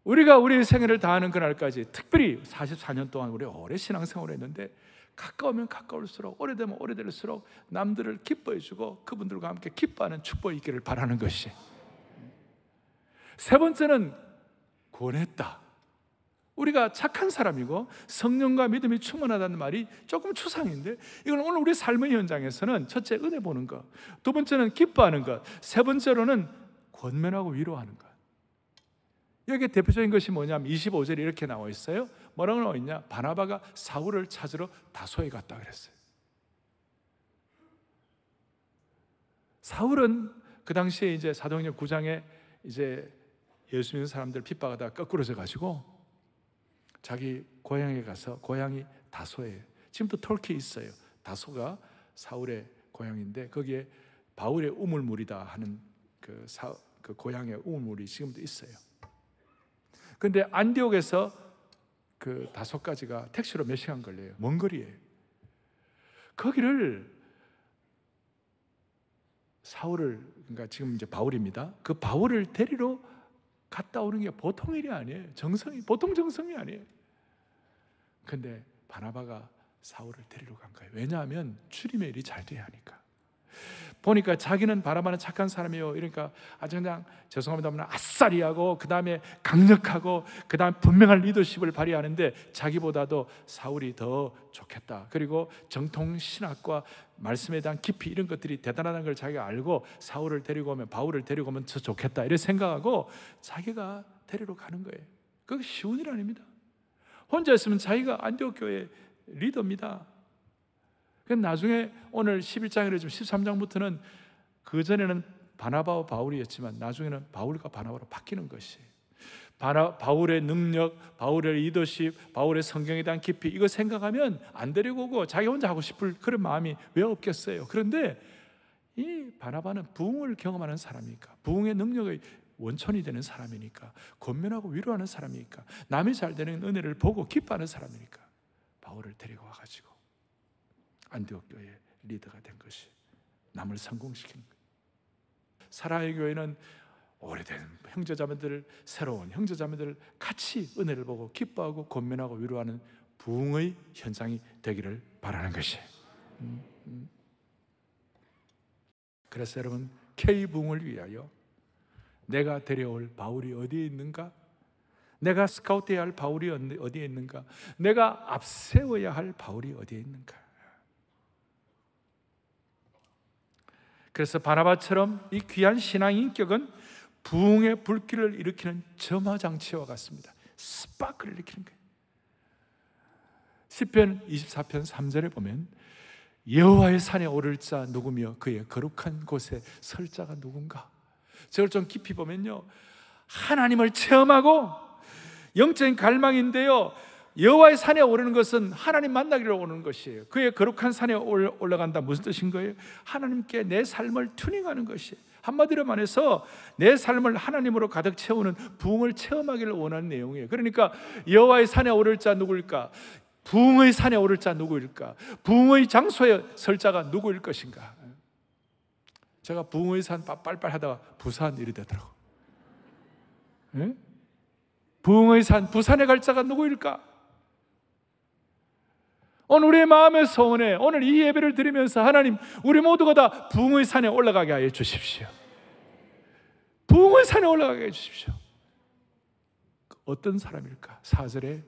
우리가 우리의 생애를 다하는 그날까지, 특별히 44년 동안 우리 오래 신앙생활을 했는데 가까우면 가까울수록, 오래되면 오래될수록 남들을 기뻐해주고 그분들과 함께 기뻐하는 축복이 있기를 바라는 것이. 세 번째는 권했다. 우리가 착한 사람이고 성령과 믿음이 충만하다는 말이 조금 추상인데, 이건 오늘 우리 삶의 현장에서는 첫째 은혜 보는 것, 두 번째는 기뻐하는 것, 세 번째로는 권면하고 위로하는 것. 여기에 대표적인 것이 뭐냐면 25절에 이렇게 나와 있어요. 뭐라고 나와 있냐? 바나바가 사울을 찾으러 다소에 갔다 그랬어요. 사울은 그 당시에 이제 사도행전 9장에 이제 예수 믿는 사람들 핍박하다가 거꾸로져 가지고 자기 고향에 가서, 고향이 다소예요. 지금도 터키에 있어요. 다소가 사울의 고향인데 거기에 바울의 우물물이다 하는 그 고향의 우물물이 지금도 있어요. 그런데 안디옥에서 그 다소까지가 택시로 몇 시간 걸려요. 먼 거리예요. 거기를 사울을, 그러니까 지금 이제 바울입니다. 그 바울을 데리러 갔다 오는 게 보통 일이 아니에요. 보통 정성이 아니에요. 근데 바나바가 사울을 데리러 간 거예요. 왜냐하면 주님의 일이 잘 돼야 하니까. 보니까 자기는 바나바는 착한 사람이에요. 그러니까 아주 그냥 죄송합니다만 아싸리 하고, 그 다음에 강력하고, 그 다음 분명한 리더십을 발휘하는데 자기보다도 사울이 더 좋겠다. 그리고 정통 신학과 말씀에 대한 깊이, 이런 것들이 대단하다는 걸 자기가 알고 사울을 데리고 오면, 바울을 데리고 오면 더 좋겠다 이렇게 생각하고 자기가 데리러 가는 거예요. 그게 쉬운 일 아닙니다. 혼자 있으면 자기가 안디옥 교회 리더입니다. 나중에 오늘 11장이라 좀 13장부터는, 그전에는 바나바와 바울이었지만 나중에는 바울과 바나바로 바뀌는 것이, 바울의 능력, 바울의 리더십, 바울의 성경에 대한 깊이, 이거 생각하면 안 데리고 오고 자기 혼자 하고 싶을 그런 마음이 왜 없겠어요. 그런데 이 바나바는 부흥을 경험하는 사람이니까, 부흥의 능력의 원천이 되는 사람이니까, 권면하고 위로하는 사람이니까, 남이 잘 되는 은혜를 보고 기뻐하는 사람이니까 바울을 데리고 와가지고 안디옥 교회의 리더가 된 것이, 남을 성공시키는 거예요. 사라의 교회는 오래된 형제자매들, 새로운 형제자매들 같이 은혜를 보고 기뻐하고 권면하고 위로하는 부흥의 현장이 되기를 바라는 것이에요. 그래서 여러분, K부흥을 위하여 내가 데려올 바울이 어디에 있는가? 내가 스카우트해야 할 바울이 어디에 있는가? 내가 앞세워야 할 바울이 어디에 있는가? 그래서 바나바처럼 이 귀한 신앙 인격은 부흥의 불길을 일으키는 점화장치와 같습니다. 스파크를 일으키는 거예요. 시편 24편 3절에 보면 여호와의 산에 오를 자 누구며 그의 거룩한 곳에 설 자가 누군가? 저걸 좀 깊이 보면요, 하나님을 체험하고 영적인 갈망인데요, 여호와의 산에 오르는 것은 하나님 만나기를 오는 것이에요. 그의 거룩한 산에 올라간다. 무슨 뜻인 거예요? 하나님께 내 삶을 튜닝하는 것이에요. 한마디로 말해서 내 삶을 하나님으로 가득 채우는 부흥을 체험하기를 원하는 내용이에요. 그러니까 여호와의 산에 오를 자 누구일까? 부흥의 산에 오를 자 누구일까? 부흥의 장소에 설 자가 누구일 것인가? 제가 부흥의 산 빨빨 하다가 부산 일이 되더라고요. 예? 부흥의 산 부산에 갈 자가 누구일까? 오늘 우리의 마음의 소원에 오늘 이 예배를 드리면서 하나님, 우리 모두가 다 부흥의 산에 올라가게 하여 주십시오. 부흥의 산에 올라가게 해 주십시오. 어떤 사람일까? 4절에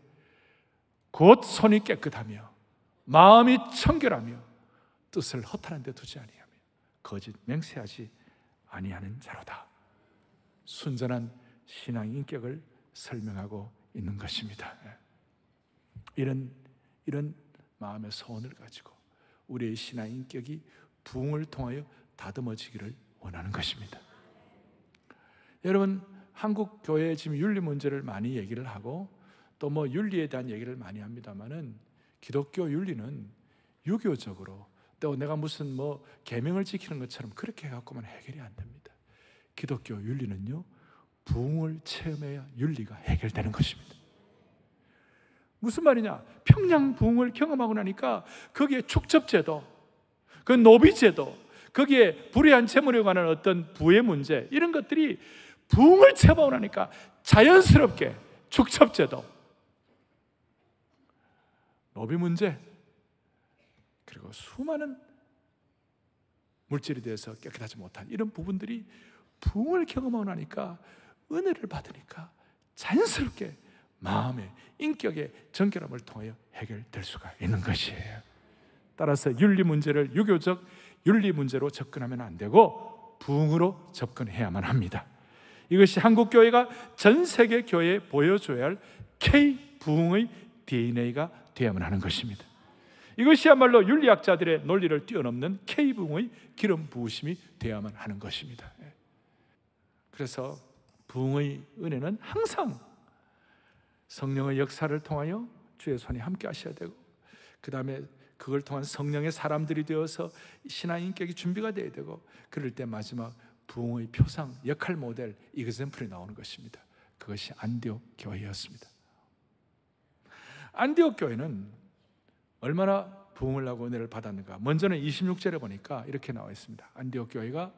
곧 손이 깨끗하며 마음이 청결하며 뜻을 허탄한 데 두지 아니하며 거짓 맹세하지 아니하는 자로다. 순전한 신앙 인격을 설명하고 있는 것입니다. 이런 마음의 소원을 가지고 우리의 신앙 인격이 부흥을 통하여 다듬어지기를 원하는 것입니다. 여러분, 한국 교회에 지금 윤리 문제를 많이 얘기를 하고 또 뭐 윤리에 대한 얘기를 많이 합니다만은 기독교 윤리는 유교적으로 또 내가 무슨 뭐 계명을 지키는 것처럼 그렇게 해갖고만 해결이 안 됩니다. 기독교 윤리는요, 부흥을 체험해야 윤리가 해결되는 것입니다. 무슨 말이냐? 평양 부흥을 경험하고 나니까 거기에 축첩제도, 그 노비제도, 거기에 불의한 재물에 관한 어떤 부의 문제, 이런 것들이 부흥을 체험하고 나니까 자연스럽게 축첩제도, 노비 문제, 그리고 수많은 물질에 대해서 깨끗하지 못한 이런 부분들이 부흥을 경험하고 나니까, 은혜를 받으니까 자연스럽게 마음의 인격의 정결함을 통하여 해결될 수가 있는 것이에요. 따라서 윤리 문제를 유교적 윤리 문제로 접근하면 안 되고 부흥으로 접근해야만 합니다. 이것이 한국 교회가 전 세계 교회에 보여줘야 할 K 부흥의 DNA가 되어야만 하는 것입니다. 이것이야말로 윤리학자들의 논리를 뛰어넘는 K 부흥의 기름 부으심이 되어야만 하는 것입니다. 그래서 부흥의 은혜는 항상 성령의 역사를 통하여 주의 손이 함께 하셔야 되고, 그 다음에 그걸 통한 성령의 사람들이 되어서 신앙 인격이 준비가 되어야 되고, 그럴 때 마지막 부흥의 표상, 역할 모델, 이그샘플이 나오는 것입니다. 그것이 안디옥 교회였습니다. 안디옥 교회는 얼마나 부흥을 하고 은혜를 받았는가? 먼저는 26절에 보니까 이렇게 나와 있습니다. 안디옥 교회가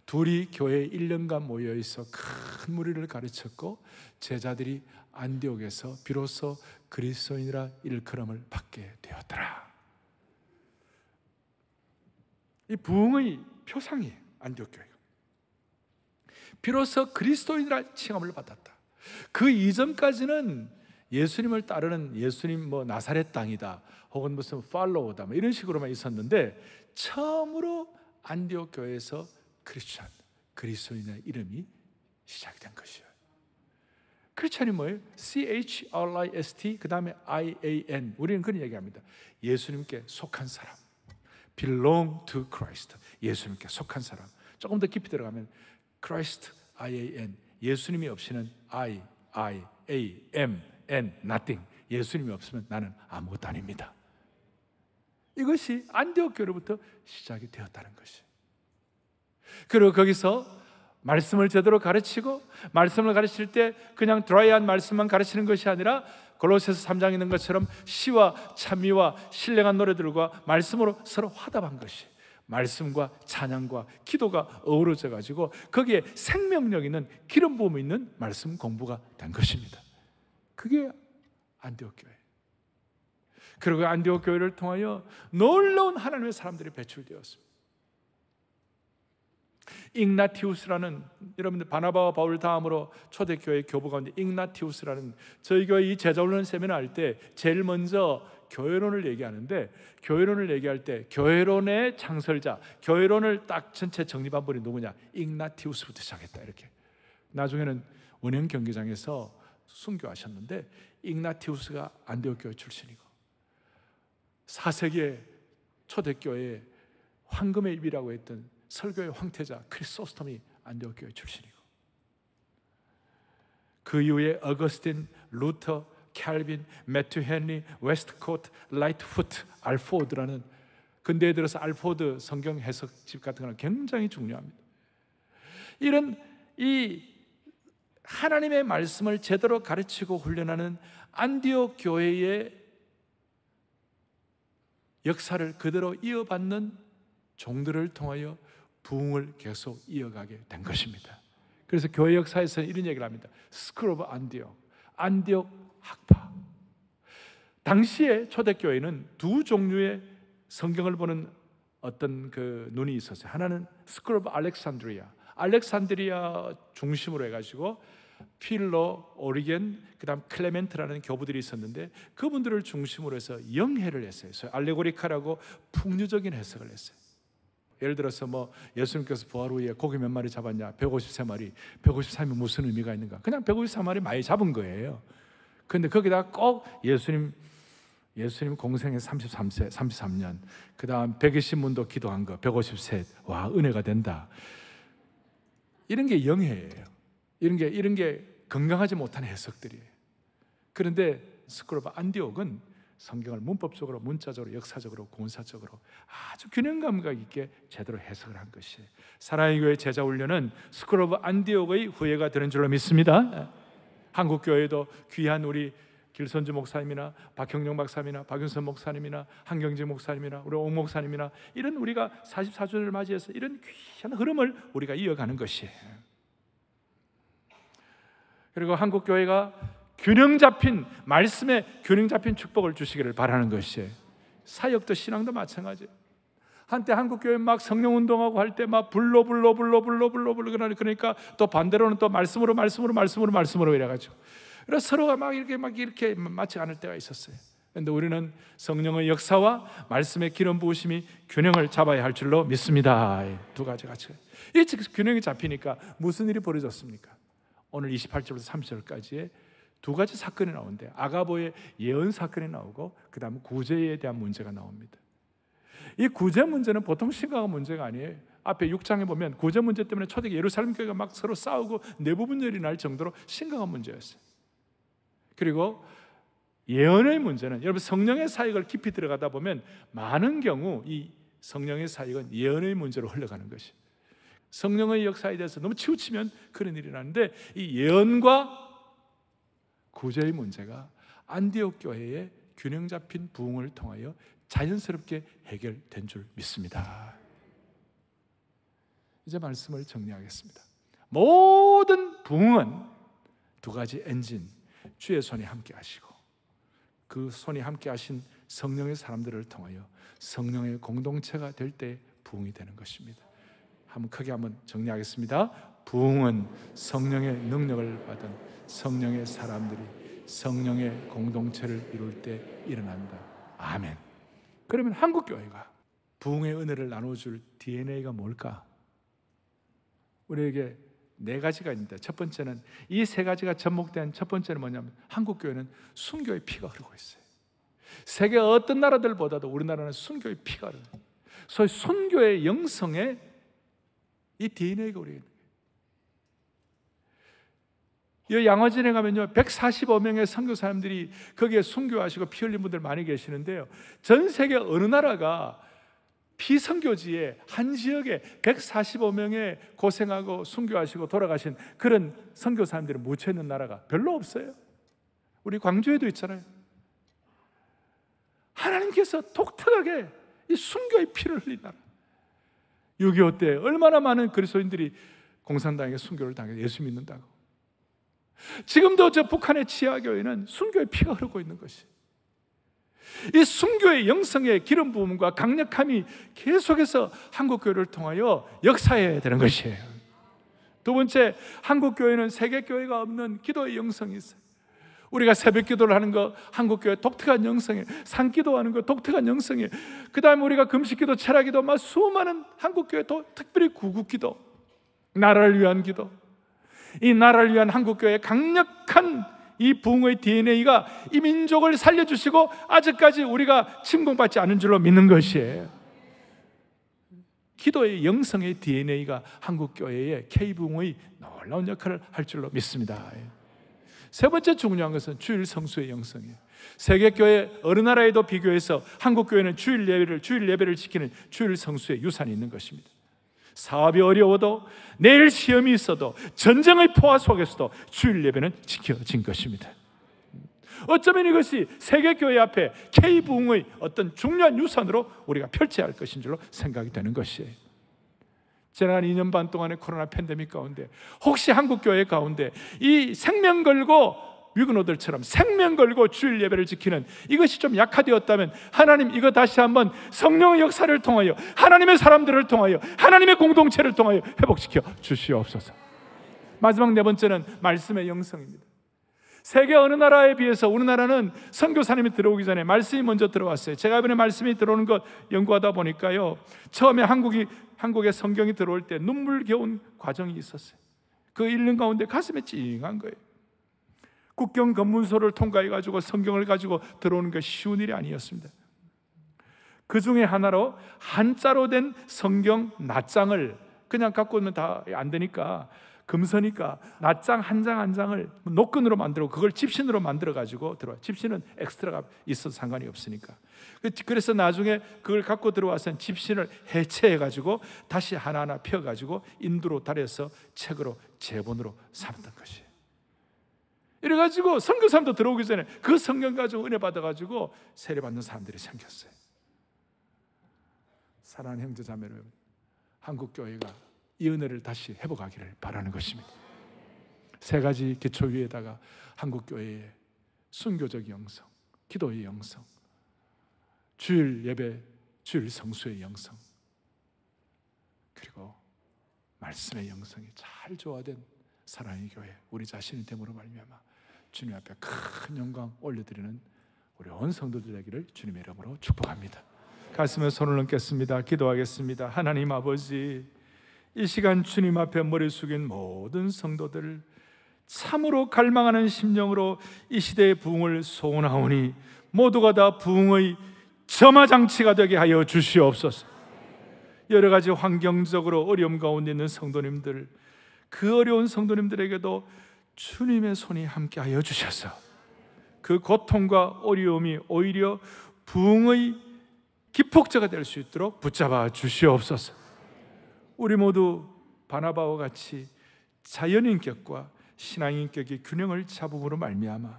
둘이 교회에 1년간 모여 있어 큰 무리를 가르쳤고, 제자들이 안디옥에서 비로소 그리스도인이라 일컬음을 받게 되었더라. 이 부흥의 표상이에요. 안디옥 교회가 비로소 그리스도인이라 칭함을 받았다. 그 이전까지는 예수님을 따르는, 예수님 뭐 나사렛 땅이다, 혹은 무슨 팔로우다, 뭐 이런 식으로만 있었는데, 처음으로 안디옥 교회에서 크리스찬, 그리스도인의 이름이 시작된 것이에요. 크리스찬이 뭐예요? CHRIST 그 다음에 IAN. 우리는 그런 얘기합니다. 예수님께 속한 사람, belong to Christ. 예수님께 속한 사람. 조금 더 깊이 들어가면 Christ, IAN. 예수님이 없이는 I, A, M, N, nothing. 예수님이 없으면 나는 아무것도 아닙니다. 이것이 안디옥 교회로부터 시작이 되었다는 것이. 그리고 거기서 말씀을 제대로 가르치고, 말씀을 가르칠 때 그냥 드라이한 말씀만 가르치는 것이 아니라 골로새서 3장에 있는 것처럼 시와 찬미와 신령한 노래들과 말씀으로 서로 화답한 것이, 말씀과 찬양과 기도가 어우러져 가지고 거기에 생명력 있는 기름 부음이 있는 말씀 공부가 된 것입니다. 그게 안디옥 교회. 그리고 안디옥 교회를 통하여 놀라운 하나님의 사람들이 배출되었습니다. igna티우스라는, 여러분들 바나바와 바울 다음으로 초대교회 교부 가운데 igna티우스라는, 저희 교회 이 제자훈련 세미나 할 때 제일 먼저 교회론을 얘기하는데, 교회론을 얘기할 때 교회론의 창설자, 교회론을 딱 전체 정립한 분이 누구냐? igna티우스부터 시작했다. 이렇게. 나중에는 원형 경기장에서 순교하셨는데, igna티우스가 안디옥 교회 출신이고 4세기의 초대교회의 황금의 입이라고 했던 설교의 황태자 크리소스톰이 안디옥 교회 출신이고, 그 이후에 어거스틴, 루터, 캘빈, 매튜 헨리, 웨스트코트, 라이트푸트, 알포드라는, 근대에 들어서 알포드 성경 해석집 같은 거는 굉장히 중요합니다. 이런 이 하나님의 말씀을 제대로 가르치고 훈련하는 안디옥 교회의 역사를 그대로 이어받는 종들을 통하여 부흥을 계속 이어가게 된 것입니다. 그래서 교회 역사에서는 이런 얘기를 합니다. 스쿨 오브 안디옥, 안디옥 학파. 당시에 초대교회는 두 종류의 성경을 보는 어떤 그 눈이 있었어요. 하나는 스쿨 오브 알렉산드리아 중심으로 해가지고 필로, 오리겐, 그 다음 클레멘트라는 교부들이 있었는데, 그분들을 중심으로 해서 영해를 했어요. 알레고리카라고 풍류적인 해석을 했어요. 예를 들어서 뭐 예수님께서 부활 후에 고기 몇 마리 잡았냐? 153마리. 153이 무슨 의미가 있는가? 그냥 153마리 많이 잡은 거예요. 그런데 거기다가 꼭 예수님 공생의 33세, 33년, 그 다음 120문도 기도한 거 150세, 와, 은혜가 된다. 이런 게 영해예요. 이런 게 건강하지 못한 해석들이에요. 그런데 스쿨 오브 안디옥은 성경을 문법적으로, 문자적으로, 역사적으로, 군사적으로 아주 균형감각 있게 제대로 해석을 한 것이에요. 사랑의 교회 제자 훈련은 스쿨 오브 안디옥의 후예가 되는 줄로 믿습니다. 한국 교회도 귀한 우리 길선주 목사님이나 박형룡 박사님이나 박윤선 목사님이나 한경재 목사님이나 우리 옥 목사님이나 이런 우리가 44주년을 맞이해서 이런 귀한 흐름을 우리가 이어가는 것이에요. 그리고 한국 교회가 균형 잡힌 말씀에 균형 잡힌 축복을 주시기를 바라는 것이에요. 사역도 신앙도 마찬가지예요. 한때 한국 교회 막 성령 운동하고 할 때 막 불러 그러니까 또 반대로는 또 말씀으로 이래가지고, 그래서 서로가 막 이렇게 맞지 않을 때가 있었어요. 그런데 우리는 성령의 역사와 말씀의 기름 부으심이 균형을 잡아야 할 줄로 믿습니다. 두 가지 같이. 이 균형이 잡히니까 무슨 일이 벌어졌습니까? 오늘 28절부터 30절까지의 두 가지 사건이 나오는데, 아가보의 예언 사건이 나오고 그 다음에 구제에 대한 문제가 나옵니다. 이 구제 문제는 보통 심각한 문제가 아니에요. 앞에 6장에 보면 구제 문제 때문에 초대기 예루살렘 교회가 막 서로 싸우고 내부 분열이 날 정도로 심각한 문제였어요. 그리고 예언의 문제는, 여러분 성령의 사역을 깊이 들어가다 보면 많은 경우 이 성령의 사역은 예언의 문제로 흘러가는 것이, 성령의 역사에 대해서 너무 치우치면 그런 일이 나는데, 이 예언과 구제의 문제가 안디옥 교회의 균형 잡힌 부흥을 통하여 자연스럽게 해결된 줄 믿습니다. 이제 말씀을 정리하겠습니다. 모든 부흥은 두 가지 엔진, 주의 손이 함께 하시고 그 손이 함께 하신 성령의 사람들을 통하여 성령의 공동체가 될 때 부흥이 되는 것입니다. 크게 한번 정리하겠습니다. 부흥은 성령의 능력을 받은 성령의 사람들이 성령의 공동체를 이룰 때 일어난다. 아멘. 그러면 한국교회가 부흥의 은혜를 나눠줄 DNA가 뭘까? 우리에게 네 가지가 있는데, 첫 번째는, 이 세 가지가 접목된 첫 번째는 뭐냐면, 한국교회는 순교의 피가 흐르고 있어요. 세계 어떤 나라들보다도 우리나라는 순교의 피가 흐르는 거예요. 소위 순교의 영성에 이 DNA가 우리에게 있는 거예요. 이 양화진에 가면요 145명의 선교사님들이 거기에 순교하시고 피 흘린 분들 많이 계시는데요, 전 세계 어느 나라가 피선교지에 한 지역에 145명의 고생하고 순교하시고 돌아가신 그런 선교사님들이 묻혀 있는 나라가 별로 없어요. 우리 광주에도 있잖아요. 하나님께서 독특하게 이 순교의 피를 흘린 나라. 6.25 때 얼마나 많은 그리스도인들이 공산당에게 순교를 당해서 예수 믿는다고. 지금도 저 북한의 치아교회는 순교의 피가 흐르고 있는 것이. 이 순교의 영성의 기름 부음과 강력함이 계속해서 한국교회를 통하여 역사해야 되는 것이에요. 두 번째, 한국교회는 세계교회가 없는 기도의 영성이 있어요. 우리가 새벽 기도를 하는 거 한국교회 독특한 영성이에요. 산기도하는 거 독특한 영성이에요. 그 다음에 우리가 금식기도, 철야기도, 막 수많은 한국교회, 또 특별히 구국기도, 나라를 위한 기도, 이 나라를 위한 한국교회의 강력한 이 부흥의 DNA가 이 민족을 살려주시고 아직까지 우리가 침공받지 않은 줄로 믿는 것이에요. 기도의 영성의 DNA가 한국교회의 K부흥의 놀라운 역할을 할 줄로 믿습니다. 세 번째 중요한 것은 주일 성수의 영성이에요. 세계교회 어느 나라에도 비교해서 한국교회는 주일 예배를 지키는 주일 성수의 유산이 있는 것입니다. 사업이 어려워도, 내일 시험이 있어도, 전쟁의 포화 속에서도 주일 예배는 지켜진 것입니다. 어쩌면 이것이 세계교회 앞에 K부흥의 어떤 중요한 유산으로 우리가 펼쳐야 할 것인 줄로 생각이 되는 것이에요. 지난 2년 반 동안의 코로나 팬데믹 가운데 혹시 한국교회 가운데 이 생명 걸고 위그노들처럼 생명 걸고 주일 예배를 지키는 이것이 좀 약화되었다면 하나님 이거 다시 한번 성령의 역사를 통하여, 하나님의 사람들을 통하여, 하나님의 공동체를 통하여 회복시켜 주시옵소서. 마지막 네 번째는 말씀의 영성입니다. 세계 어느 나라에 비해서 우리나라는 선교사님이 들어오기 전에 말씀이 먼저 들어왔어요. 제가 이번에 말씀이 들어오는 것 연구하다 보니까요, 처음에 한국에 성경이 들어올 때 눈물겨운 과정이 있었어요. 그 1년 가운데 가슴에 찡한 거예요. 국경 검문소를 통과해가지고 성경을 가지고 들어오는 것이 쉬운 일이 아니었습니다. 그 중에 하나로 한자로 된 성경 낱장을 그냥 갖고 오면 다 안 되니까, 금서니까 낱장 한 장 한 장을 노끈으로 만들고 그걸 집신으로 만들어가지고 들어와. 집신은 엑스트라가 있어도 상관이 없으니까. 그래서 나중에 그걸 갖고 들어와서 집신을 해체해가지고 다시 하나하나 펴가지고 인두로 달여서 책으로 제본으로 삼았던 것이에요. 이래가지고 선교사람도 들어오기 전에 그 성경 가지고 은혜 받아가지고 세례받는 사람들이 생겼어요. 사랑하는 형제자매 여러분, 한국교회가 이 은혜를 다시 회복하기를 바라는 것입니다. 세 가지 기초 위에다가 한국교회의 순교적 영성, 기도의 영성, 주일 예배, 주일 성수의 영성, 그리고 말씀의 영성이 잘 조화된 사랑의 교회, 우리 자신이 됨으로 말미암아 주님 앞에 큰 영광 올려드리는 우리 온 성도들 되기를 주님의 이름으로 축복합니다. 가슴에 손을 얹겠습니다. 기도하겠습니다. 하나님 아버지, 이 시간 주님 앞에 머리 숙인 모든 성도들 참으로 갈망하는 심령으로 이 시대의 부흥을 소원하오니 모두가 다 부흥의 점화장치가 되게 하여 주시옵소서. 여러 가지 환경적으로 어려움 가운데 있는 성도님들, 그 어려운 성도님들에게도 주님의 손이 함께하여 주셔서 그 고통과 어려움이 오히려 부흥의 기폭제가 될 수 있도록 붙잡아 주시옵소서. 우리 모두 바나바와 같이 자연인격과 신앙인격의 균형을 잡음으로 말미암아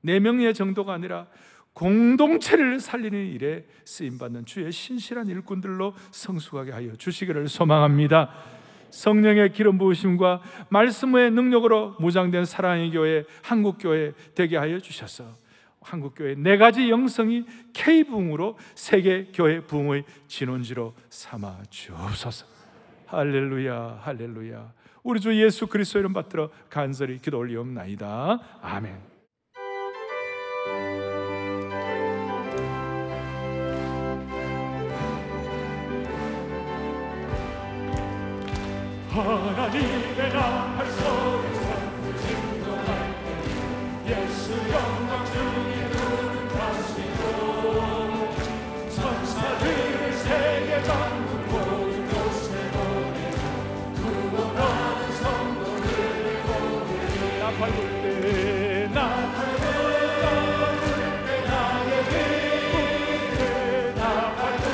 4명의 정도가 아니라 공동체를 살리는 일에 쓰임받는 주의 신실한 일꾼들로 성숙하게 하여 주시기를 소망합니다. 성령의 기름 부으심과 말씀의 능력으로 무장된 사랑의 교회, 한국교회 되게 하여 주셔서 한국교회 4가지 영성이 K부흥으로 세계교회 부흥의 진원지로 삼아 주옵소서. 할렐루야, 할렐루야. 우리 주 예수 그리스도 이름 받들어 간절히 기도 올리옵나이다. 아멘. 하나님의 나팔 소리가 진동할 때 예수 영광 주님은 가시고 천사들을 세계 만국 모든 곳에 보내고 구원하는 성도들을 보내리. 나팔 불 때 나팔 불 때 나의 길 나팔 불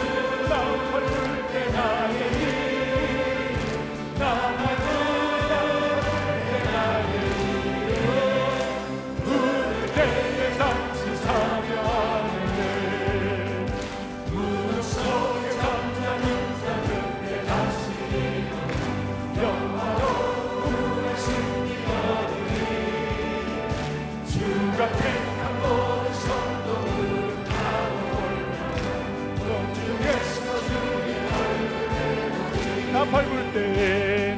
때 나의 길 주가 택한 모든 성도들 밟을 때